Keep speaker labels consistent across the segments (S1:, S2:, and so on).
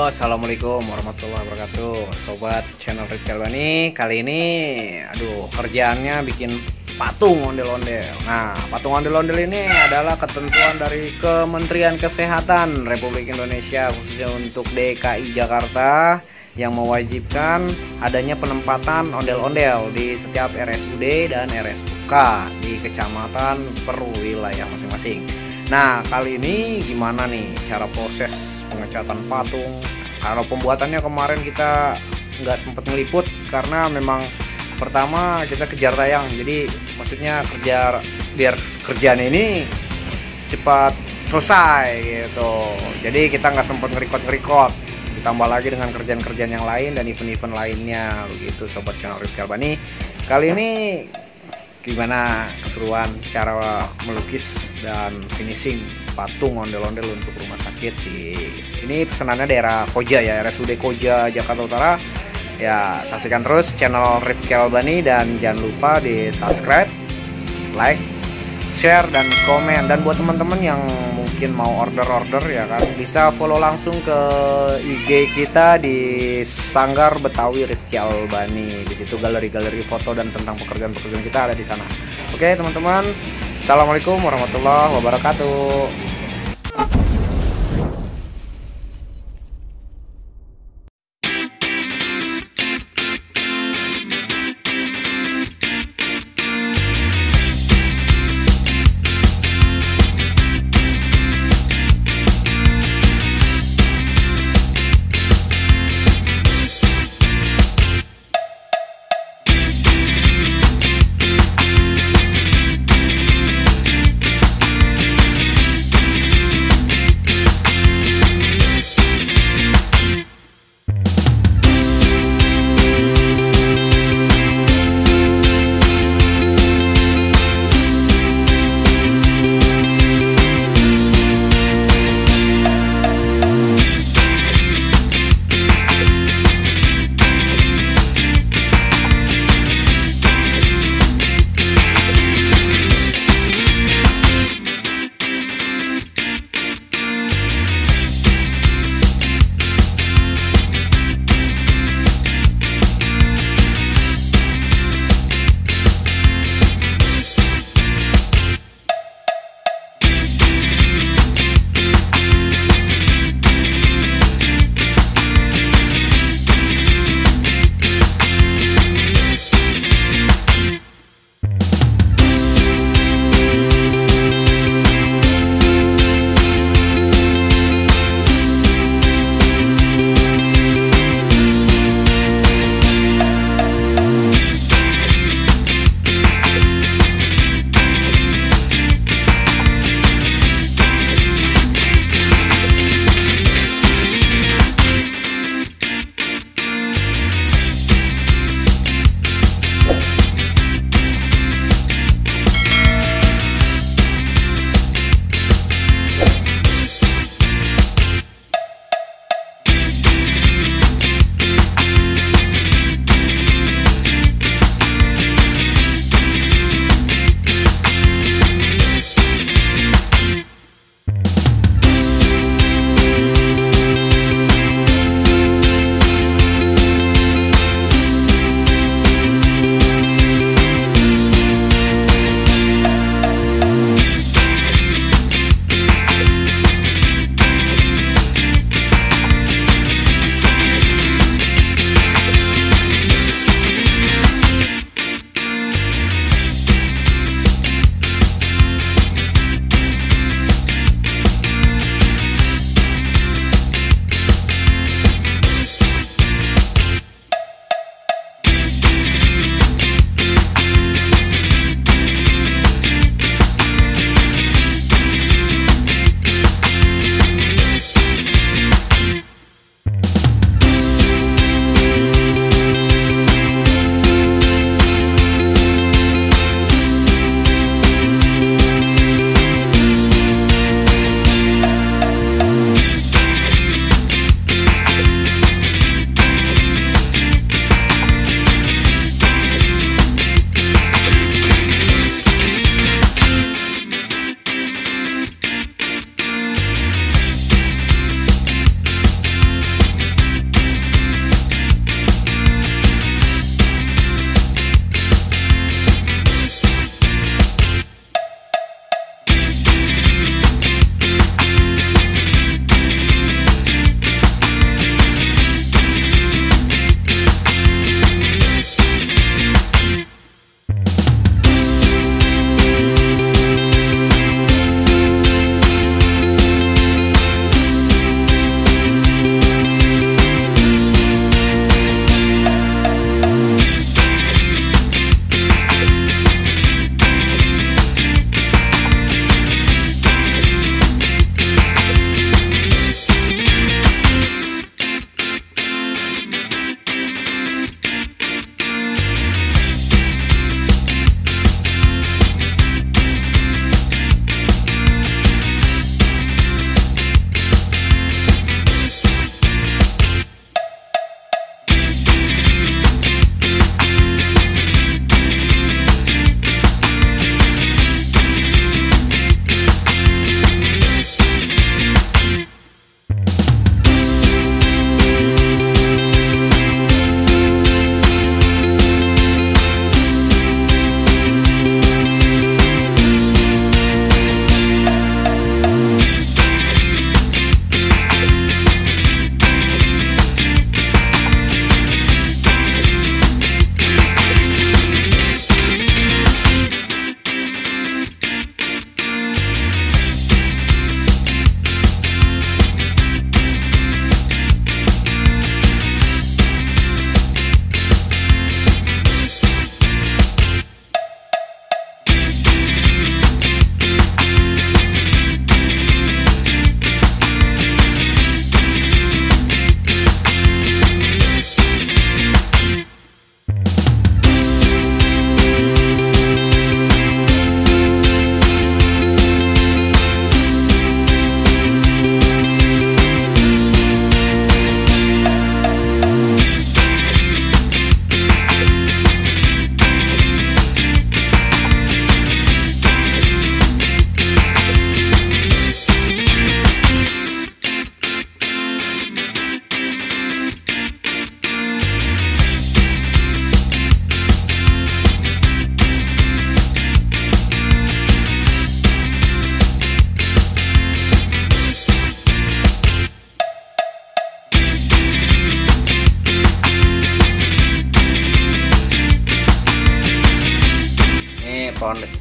S1: Assalamualaikum warahmatullahi wabarakatuh. Sobat channel Rifki Albani. Kali ini, kerjaannya bikin patung ondel-ondel. Nah, patung ondel-ondel ini adalah ketentuan dari Kementerian Kesehatan Republik Indonesia, khususnya untuk DKI Jakarta, yang mewajibkan adanya penempatan ondel-ondel di setiap RSUD dan RSUK di kecamatan per wilayah masing-masing. Nah, kali ini gimana nih cara proses pengecatan patung? Kalau pembuatannya kemarin kita nggak sempat ngeliput karena memang pertama kita kejar tayang, jadi maksudnya biar kerjaan ini cepat selesai gitu. Jadi kita nggak sempat nge-record, ditambah lagi dengan kerjaan-kerjaan yang lain dan event-event lainnya begitu. Sobat channel Rifki Albani, kali ini gimana keseruan cara melukis dan finishing patung ondel-ondel untuk rumah sakit ini pesanannya daerah Koja ya, RSUD Koja Jakarta Utara ya. Saksikan terus channel Rifki Albani dan jangan lupa di subscribe, like, share, dan komen. Dan buat teman-teman yang mungkin mau order ya kan, bisa follow langsung ke IG kita di Sanggar Betawi Rifki Albani. Di situ galeri-galeri foto dan tentang pekerjaan-pekerjaan kita ada di sana. Oke teman-teman, assalamualaikum warahmatullahi wabarakatuh.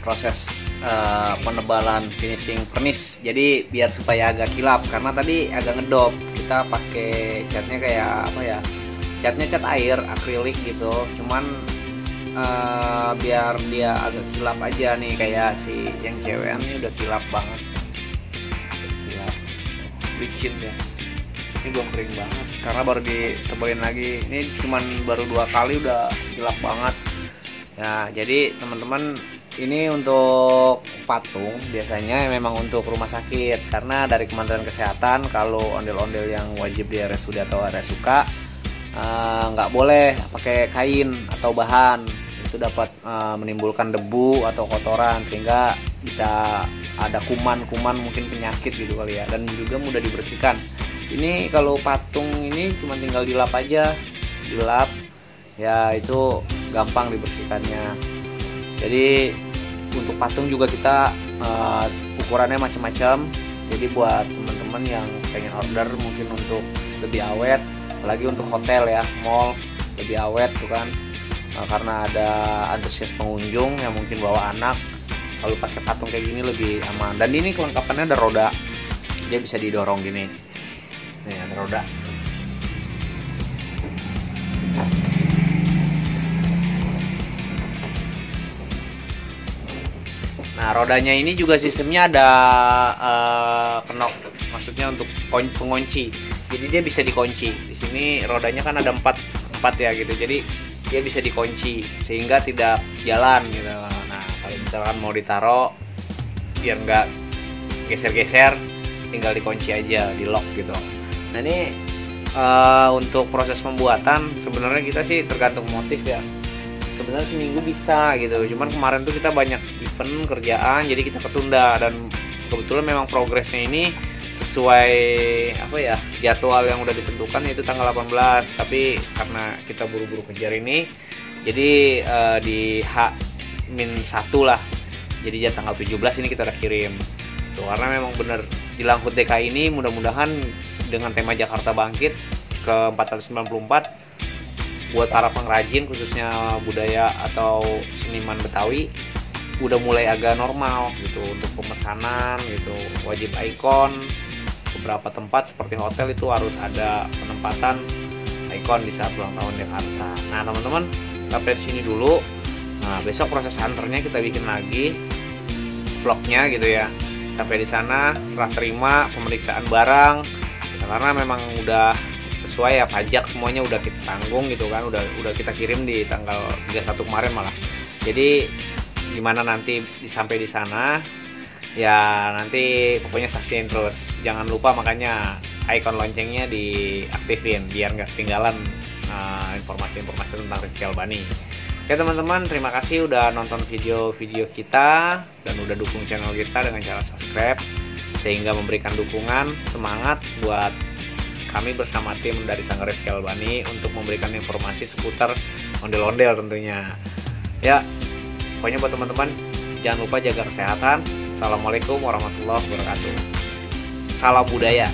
S1: proses penebalan finishing vernish. Jadi biar supaya agak kilap, karena tadi agak ngedop. Kita pakai catnya kayak apa ya? Catnya cat air akrilik gitu. Cuman biar dia agak kilap aja nih, kayak si yang cewekan ini udah kilap banget. Kilap. Licin ya. Ini belum kering banget karena baru ditebelin lagi. Ini cuman baru 2 kali udah kilap banget. Ya, jadi teman-teman, ini untuk patung biasanya memang untuk rumah sakit, karena dari Kementerian Kesehatan kalau ondel-ondel yang wajib di RSUD atau RSUK nggak boleh pakai kain atau bahan, itu dapat menimbulkan debu atau kotoran sehingga bisa ada kuman-kuman, mungkin penyakit gitu kali ya, dan juga mudah dibersihkan. Ini kalau patung ini cuma tinggal dilap aja, dilap ya, itu gampang dibersihkannya. Jadi untuk patung juga kita ukurannya macam-macam. Jadi buat teman-teman yang pengen order mungkin untuk lebih awet, apalagi untuk hotel ya, mall, lebih awet tuh kan, karena ada antusias pengunjung yang mungkin bawa anak, kalau pakai patung kayak gini lebih aman. Dan ini kelengkapannya ada roda, dia bisa didorong gini. Nih ada roda. Nah, rodanya ini juga sistemnya ada kenop, maksudnya untuk pengunci. Jadi dia bisa dikunci. Di sini rodanya kan ada 4 ya gitu. Jadi dia bisa dikunci sehingga tidak jalan gitu. Nah, kalau misalkan mau ditaruh biar nggak geser-geser, tinggal dikunci aja, di lock gitu. Nah, ini untuk proses pembuatan sebenarnya kita sih tergantung motif ya. Sebenarnya seminggu bisa gitu, cuman kemarin tuh kita banyak event kerjaan jadi kita ketunda, dan kebetulan memang progresnya ini sesuai apa ya, jadwal yang udah ditentukan, yaitu tanggal 18, tapi karena kita buru-buru kejar ini jadi di H-1 lah, jadi ya tanggal 17 ini kita udah kirim tuh, karena memang bener di Langkut DKI ini mudah-mudahan dengan tema Jakarta Bangkit ke 494 buat para pengrajin khususnya budaya atau seniman Betawi udah mulai agak normal gitu untuk pemesanan gitu. Wajib ikon, beberapa tempat seperti hotel itu harus ada penempatan ikon di saat ulang tahun Jakarta. Nah teman-teman, sampai di sini dulu. Nah besok proses anternya kita bikin lagi vlognya gitu ya. Sampai di sana serah terima pemeriksaan barang, karena memang udah sesuai ya, pajak semuanya udah kita tanggung gitu kan, udah kita kirim di tanggal 31 kemarin malah. Jadi gimana nanti sampai di sana ya, nanti pokoknya saksiin terus. Jangan lupa makanya icon loncengnya diaktifin biar nggak ketinggalan informasi-informasi tentang Rifky Albani. Oke teman-teman, terima kasih udah nonton video-video kita dan udah dukung channel kita dengan cara subscribe, sehingga memberikan dukungan, semangat buat kami bersama tim dari Sanggar Rifky Albani untuk memberikan informasi seputar ondel-ondel tentunya. Ya, pokoknya buat teman-teman jangan lupa jaga kesehatan. Assalamualaikum warahmatullahi wabarakatuh. Salam budaya.